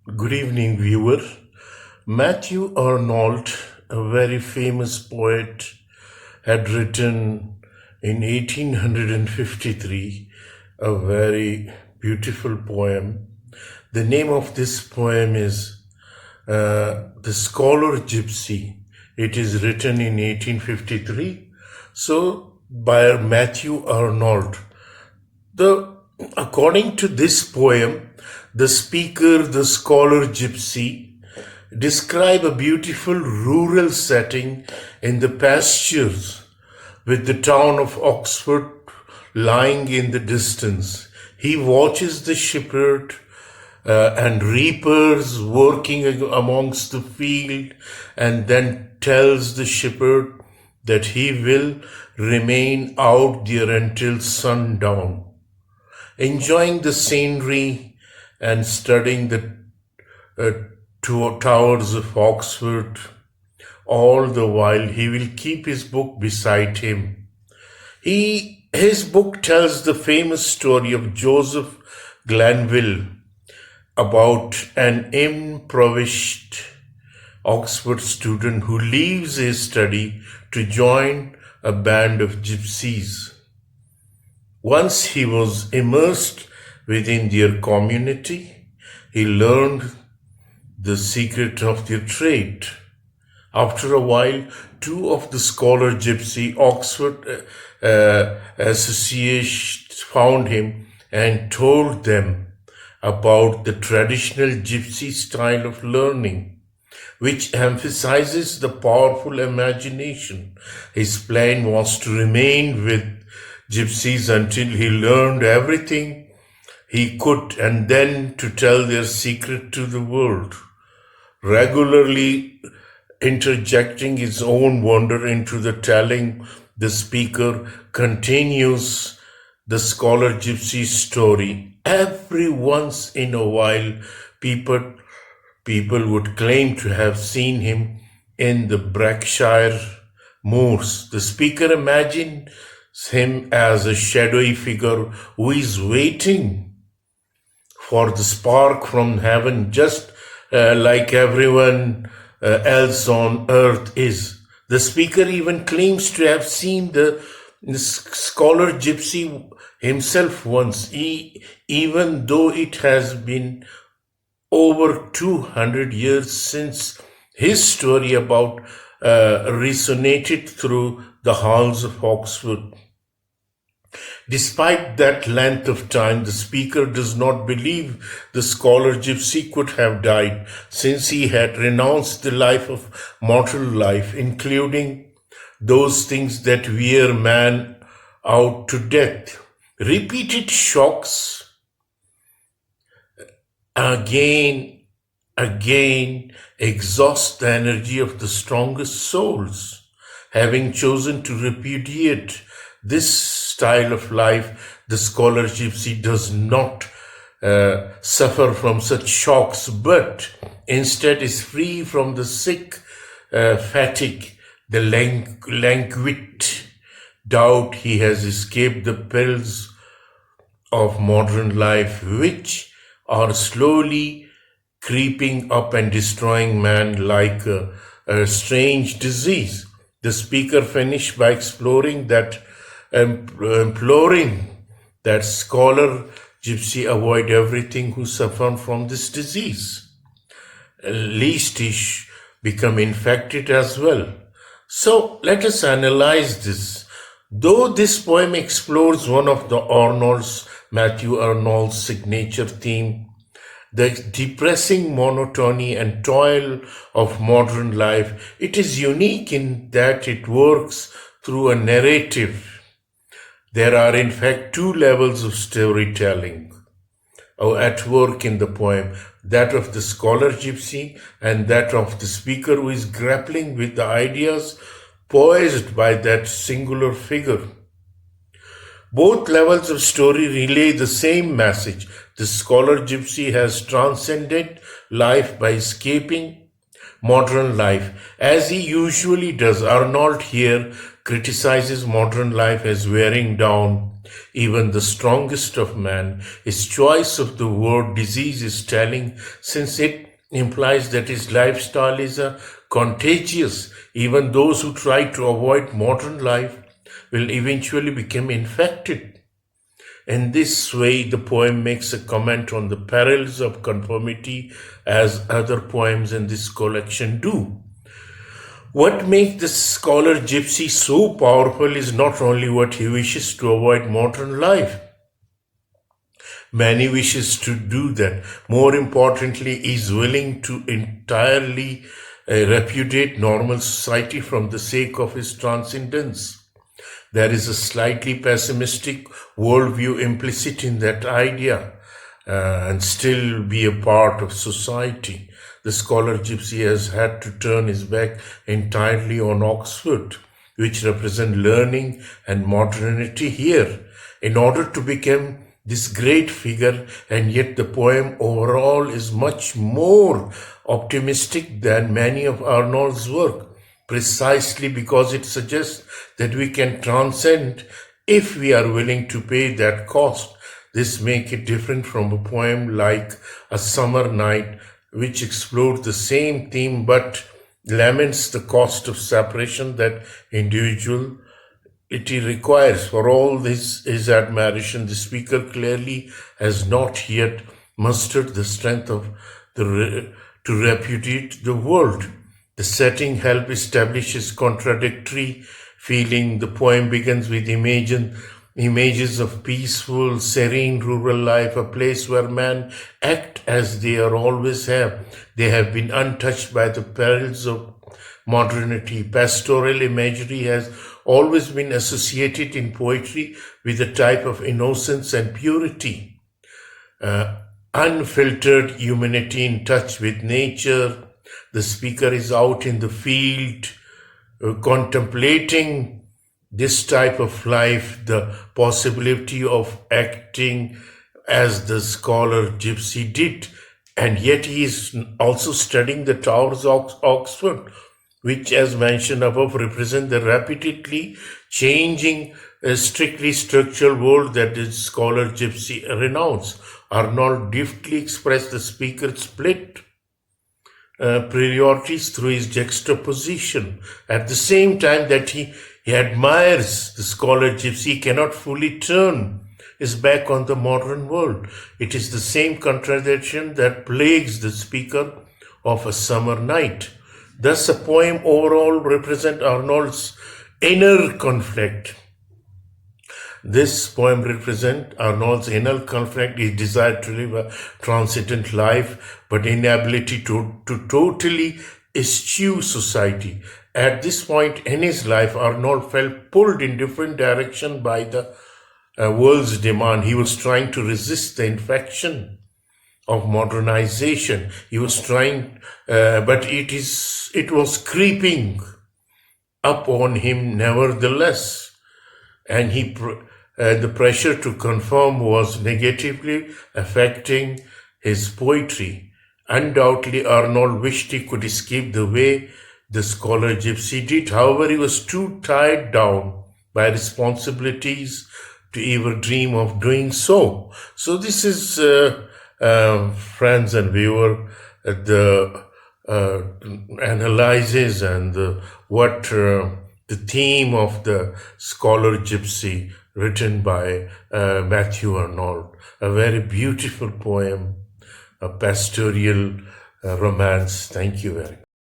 Good evening, viewer. Mathew Arnold, a very famous poet, had written in 1853 a very beautiful poem. The name of this poem is The Scholar Gypsy. It is written in 1853. So, by Mathew Arnold. According to this poem, the speaker, the scholar gypsy, describe a beautiful rural setting in the pastures with the town of Oxford lying in the distance. He watches the shepherd and reapers working amongst the field and then tells the shepherd that he will remain out there until sundown, enjoying the scenery and studying the two towers of Oxford. All the while he will keep his book beside him. His book tells the famous story of Joseph Glanville about an impoverished Oxford student who leaves his study to join a band of gypsies. Once he was immersed within their community, he learned the secret of their trade. After a while, two of the Scholar Gypsy Oxford associates found him and told them about the traditional gypsy style of learning, which emphasizes the powerful imagination. His plan was to remain with gypsies until he learned everything he could and then to tell their secret to the world, regularly interjecting his own wonder into the telling. The speaker continues the Scholar Gypsy story. Every once in a while, people would claim to have seen him in the Berkshire moors. The speaker imagines him as a shadowy figure who is waiting for the spark from heaven, just like everyone else on earth is. The speaker even claims to have seen the Scholar Gypsy himself once, even though it has been over 200 years since his story about resonated through the halls of Oxford. Despite that length of time, the speaker does not believe the Scholar Gypsy could have died, since he had renounced the life of mortal life, including those things that wear man out to death. Repeated shocks again exhaust the energy of the strongest souls. Having chosen to repudiate this style of life, the Scholar Gypsy does not suffer from such shocks, but instead is free from the sick fatigue, the languid doubt. He has escaped the perils of modern life, which are slowly creeping up and destroying man like a strange disease. The speaker finished by imploring that Scholar Gypsy avoid everything who suffer from this disease, lest he become infected as well. So let us analyze this. Though this poem explores one of Mathew Arnold's signature theme, the depressing monotony and toil of modern life, it is unique in that it works through a narrative. There are in fact two levels of storytelling at work in the poem, that of the Scholar Gypsy and that of the speaker who is grappling with the ideas poised by that singular figure. Both levels of story relay the same message. The Scholar Gypsy has transcended life by escaping modern life, as he usually does. Arnold here criticizes modern life as wearing down even the strongest of man. His choice of the word disease is telling, since it implies that his lifestyle is contagious. Even those who try to avoid modern life will eventually become infected. In this way, the poem makes a comment on the perils of conformity, as other poems in this collection do. What makes the Scholar Gypsy so powerful is not only what he wishes to avoid modern life. Many wishes to do that. More importantly, he is willing to entirely repudiate normal society from the sake of his transcendence. There is a slightly pessimistic worldview implicit in that idea, and still be a part of society. The Scholar Gypsy has had to turn his back entirely on Oxford, which represent learning and modernity here, in order to become this great figure. And yet the poem overall is much more optimistic than many of Arnold's work, precisely because it suggests that we can transcend if we are willing to pay that cost. This makes it different from a poem like A Summer Night, which explores the same theme but laments the cost of separation that individuality requires. For all this, his admiration, the speaker clearly has not yet mustered the strength of to repudiate the world. The setting helps establish his contradictory feeling. The poem begins with images of peaceful, serene rural life, a place where men act as they are always have. They have been untouched by the perils of modernity. Pastoral imagery has always been associated in poetry with a type of innocence and purity, unfiltered humanity in touch with nature. The speaker is out in the field, contemplating this type of life, the possibility of acting as the Scholar Gypsy did. And yet he is also studying the towers of Oxford, which, as mentioned above, represent the rapidly changing, strictly structural world that the Scholar Gypsy renounced. Arnold deftly expressed the speaker's split priorities through his juxtaposition. At the same time that he admires the Scholar Gypsy, he cannot fully turn his back on the modern world. It is the same contradiction that plagues the speaker of A Summer Night. Thus, a poem overall represents Arnold's inner conflict. This poem represents Arnold's inner conflict, his desire to live a transcendent life, but inability to totally eschew society. At this point in his life, Arnold felt pulled in different directions by the world's demand. He was trying to resist the infection of modernization. He was trying, but it was creeping up on him nevertheless, and the pressure to conform was negatively affecting his poetry. Undoubtedly, Arnold wished he could escape the way the Scholar Gypsy did. However, he was too tied down by responsibilities to even dream of doing so. So this is, friends and viewers, the analysis and what the theme of the Scholar Gypsy, written by Mathew Arnold. A very beautiful poem, a pastoral romance. Thank you very much.